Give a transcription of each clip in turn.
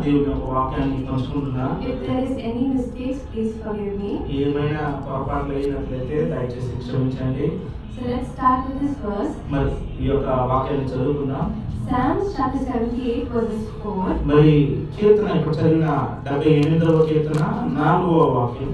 దేవుని యొక్క వాక్యాన్ని పంచుకుంటున్నాను. If there is any mistakes, please forgive me. ఏమైనా పొరపాట్లు అయినట్లయితే దయచేసి క్షమించండి. So let's start with this verse. మరి ఈ యొక్క వాక్యాన్ని చదువుకుందాం. Psalms chapter 78 verses 4. మరి కీర్తన ఇప్పుడు చదివిన 78వ కీర్తన 4వ వాక్యం.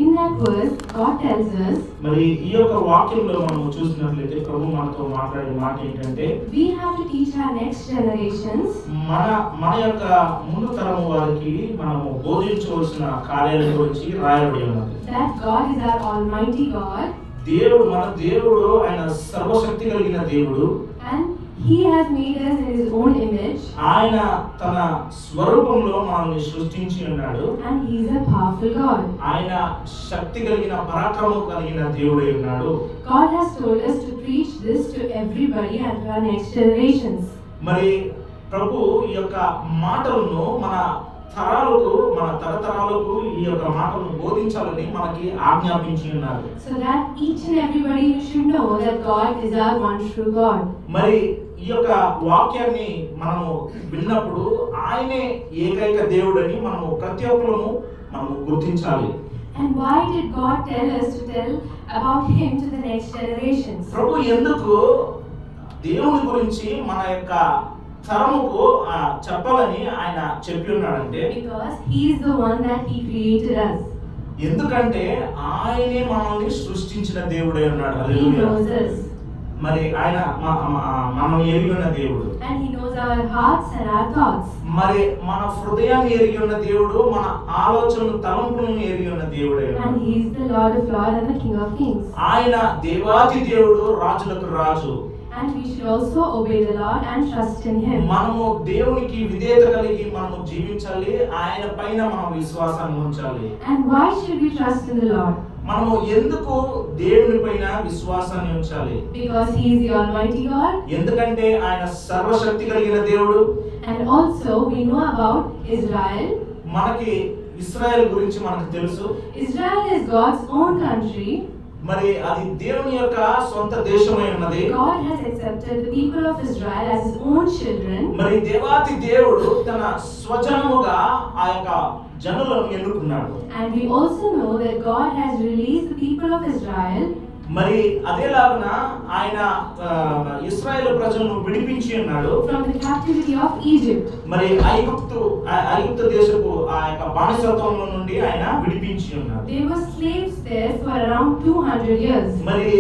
In that verse, God tells us, మరి ఈ యొక్క వాక్యంలో మనం చూసినట్లయితే ప్రభు మనతో మాట్లాడే మాట ఏంటంటే, we have to teach our next generations మన యొక్క ముందు తరం వారికి మనము బోధించవలసిన కార్యాల గురించి రాయబడి ఉన్నది. that God is our almighty God, మన దేవుడు ఆయన సర్వశక్తి కలిగిన దేవుడు, and He has made us in His own image, ఆయన తన స్వరూపంలో మనల్ని సృష్టించి ఉన్నాడు. and He is a powerful God. ఆయన శక్తి కలిగిన పరాక్రమం కలిగిన దేవుడై ఉన్నాడు. God has told us to preach this to everybody and to our next generations. మరి ప్రభు ఈ యొక్క మాటలను మన తరతరాలకు ఈ యొక్క మాటలను బోధించాలని మనకి ఆజ్ఞాపించి ఉన్నారు. So that each and everybody should know that God is our one true God. మరి ఈ యొక్క వాక్యాన్ని మనము విన్నప్పుడు ఆయనే ఏకైక దేవుడని మనము ప్రతి ఒక్కరము మనము గుర్తించాలి. And why did God tell us to tell about Him to the next generations? ప్రభు ఎందుకు దేవుని గురించి మన యొక్క తరముకు చెప్పాలని ఆయన చెప్పి ఉన్నాడంటే, Because He is the one that He created us. ఎందుకంటే ఆయనే మనల్ని సృష్టించిన దేవుడై ఉన్నాడు. He hallelujah. knows us. మరి ఆయన మనం ఎరిగి ఉన్న దేవుడు, And He knows our hearts and our thoughts. మరి మన హృదయాన్ని ఎరిగి ఉన్న దేవుడు, మన ఆలోచనలు తలంపులను ఎరిగి ఉన్న దేవుడే. And He is the Lord of Lords and the King of Kings. ఆయన దేవాతి దేవుడు, రాజులకు రాజు. And we should also obey the Lord and trust in Him. మనము దేవునికి విధేయత కలిగి మనము జీవించాలి. ఆయన పైన మనం విశ్వాసాన్ని ఉంచాలి. And why should we trust in the Lord? మనము ఎందుకు దేవుని పైన విశ్వాసాన్ని ఉంచాలి? Because He is the Almighty God. ఎందుకంటే ఆయన సర్వశక్తి కలిగిన దేవుడు. And also we know about Israel. మనకి ఇశ్రాయేల్ గురించి మనకు తెలుసు. Israel is God's own country. మరి అది దేవుని యొక్క సొంత దేశమై ఉన్నది. God has accepted the people of Israel as His own children. మరి దేవాతి దేవుడు తన స్వజనముగా ఆ యొక్క జనులను ఎన్నుకున్నాడు. And we also know that God has released the people of Israel. మరి అదేలాగున ఆయన ఇశ్రాయేల్ ప్రజలను విడిపించి ఉన్నాడు from the captivity of Egypt. మరి ఐగుప్తు దేశపు ఆ యొక్క బానిసత్వం నుండి ఆయన విడిపించి ఉన్నాడు. They were slaves there for around 200 years. మరి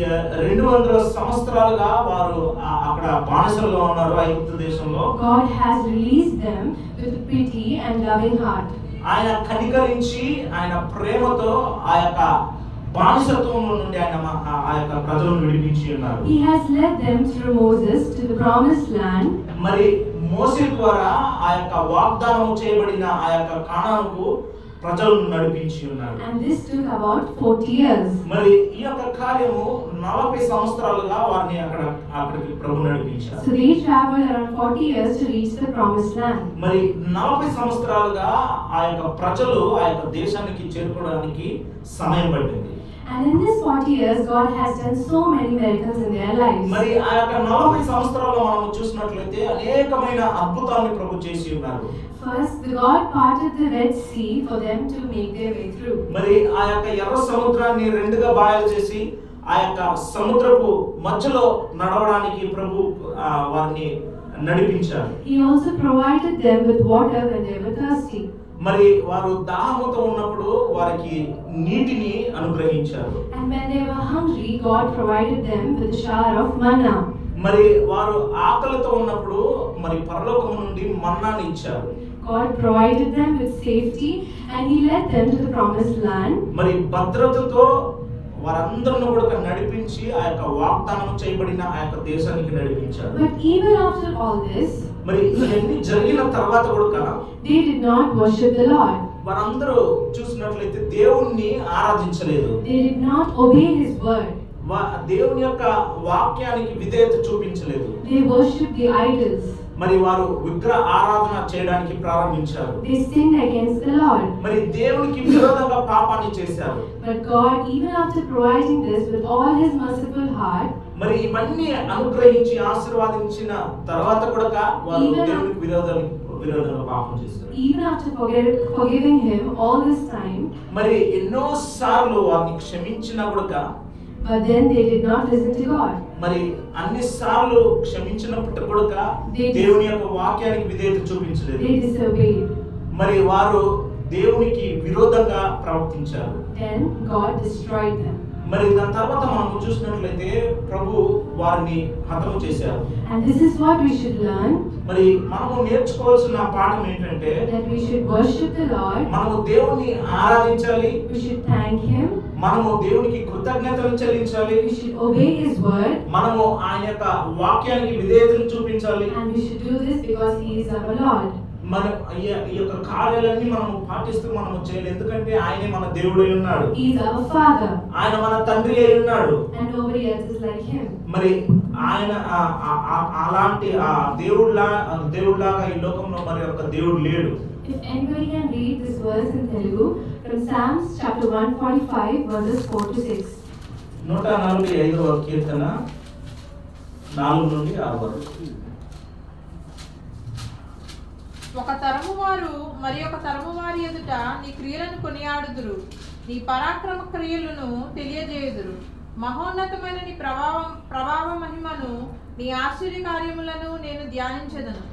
200 సంవత్సరాలుగా వారు అక్కడ బానిసలుగా ఉన్నారు ఐగుప్తు దేశంలో. God has released them with pity and loving heart. ఆయన కనికరించి ఆయన ప్రేమతో ఆ యొక్క బానిసత్వం నుండి ఆయన ఆ యొక్క ప్రజలను విడిపించి ఉన్నారు. He has led them through Moses to the promised land. మరి మోషే ద్వారా ఆ యొక్క వాగ్దానం చేయబడిన ఆ యొక్క కానానుకు ప్రజలను నడిపించి ఉన్నారు. And this took about 40 years. మరి ఈ యొక్క కార్యము 40 సంవత్సరాలుగా వారిని అక్కడికి ప్రభు నడిపించారు. So they traveled around 40 years to reach the promised land. మరి 40 సంవత్సరాలుగా ఆ యొక్క ప్రజలు ఆ యొక్క దేశానికి చేరుకోవడానికి సమయం పట్టింది. And in this 40 years God has done so many miracles in their lives. మరి ఆ యొక్క 40 సంవత్సరాల్లో మనం చూసినట్లయితే అనేకమైన అద్భుతాలను ప్రభు చేసి ఉన్నారు. First, the God parted the Red Sea for them to make their way through. మరి ఆ యొక్క ఎర్ర సముద్రాన్ని రెండుగా బాయలు చేసి ఆ యొక్క సముద్రపు మధ్యలో నడవడానికి ప్రభు వారిని నడిపించారు. He also provided them with water when they were thirsty. మరి వారు దాహముతో ఉన్నప్పుడు వారికి నీటిని అనుగ్రహించారు. And when they were hungry, God provided them with a shower of manna. మరి వారు ఆకలితో ఉన్నప్పుడు మరి పరలోకము నుండి మన్నాని ఇచ్చారు. God provided them with safety and He led them to the promised land. మరి భద్రతతో వారందరిని కూడా నడిపించి ఆ యొక్క వాగ్దానం చేయబడిన ఆ యొక్క దేశానికి నడిపించారు. But even after all this, మరి ఇవన్నీ జరిగిన తర్వాత కూడా they did not worship the Lord. వారందరూ చూసినట్లయితే దేవుణ్ణి ఆరాధించలేదు. They did not obey His word. దేవుని యొక్క వాక్యానికి విధేయత చూపించలేదు. They worshipped the idols. మరి వారు విగ్రహ ఆరాధన చేయడానికి ప్రారంభించారు. They sinned against the Lord. మరి దేవునికి విరోధంగా పాపాన్ని చేశారు. But God, even after providing this with all His merciful heart, మరి ఇవన్నీ అనుగ్రహించి ఆశీర్వాదించిన తర్వాత కూడా వారు Even- దేవునికి విరోధంగా పాపం చేశారు. Even after forgiving him all this time, మరి ఎన్నో సార్లు వారిని క్షమించినా కూడా but then they did not listen to God. మరి అన్ని సార్లు క్షమించినప్పటికీ కూడా They- దేవుని యొక్క వాక్యానికి విధేయత చూపించలేదు. They disobeyed. మరి వారు దేవునికి విరోధంగా ప్రవర్తించారు. Then God destroyed them. మరి దాని తర్వాత మనం చూసినట్లయితే ప్రభు వారిని హతము చేశారు. And this is what we should learn, మరి మనము నేర్చుకోవాల్సిన పాఠం ఏంటంటే that we should worship the Lord, మనము దేవుణ్ణి ఆరాధించాలి, we should thank him, మనము దేవునికి కృతజ్ఞతలు చెల్లించాలి, we should obey his word, మనము ఆయన యొక్క వాక్యానికి విధేయతను చూపించాలి. and we should do this because he is our Lord. మన ఈ యొక్క కార్యాలన్నీ మనము పాటిస్తూ మనము చేయాలి. ఎందుకంటే ఆయనే మన దేవుడై ఉన్నాడు, He is our Father, ఆయన మన తండ్రి అయి ఉన్నాడు. and nobody else is like him. మరి ఆయన అలాంటి దేవుడిలాగా ఈ లోకంలో మరి ఒక దేవుడు లేడు. If anybody can read this verse in Telugu from Psalms chapter 145 verses 4 to 6. 145వ కీర్తన 4 నుండి 6 వరకు. ఒక తరము వారు మరి ఒక తరము వారి ఎదుట నీ క్రియలను కొనియాడుదురు, నీ పరాక్రమ క్రియలను తెలియజేయుదురు. మహోన్నతమైన నీ ప్రభావ మహిమను, నీ ఆశ్చర్య కార్యములను నేను ధ్యానించెదను.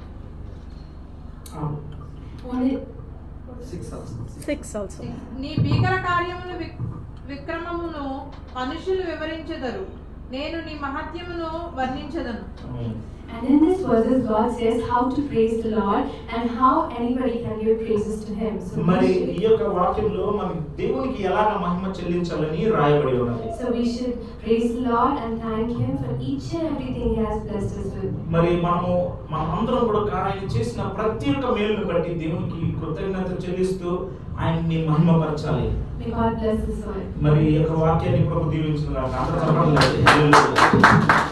నీ భీకర కార్యమును విక్రమమును మనుషులు వివరించెదరు, నేను నీ మహత్యమును వర్ణించెదను. And in this verses God says how to praise the Lord and how anybody can give praises to him. So మరి ఈ యొక్క వాక్యంలో మనం దేవునికి ఎలాగ మహిమ చెల్లించాలని రాయబడి ఉన్నది. So we should praise the Lord and thank him for each and everything he has blessed us with. మరి మనమందరం కూడా ఆయన చేసిన ప్రతి ఒక్క మేలును బట్టి దేవునికి కృతజ్ఞత చెల్లిస్తూ ఆయన్ని మహిమపరచాలి. May God bless his word. మరి ఈ యొక్క వాక్యాన్ని ప్రభు దీవించిన అందరూ చెప్పండి.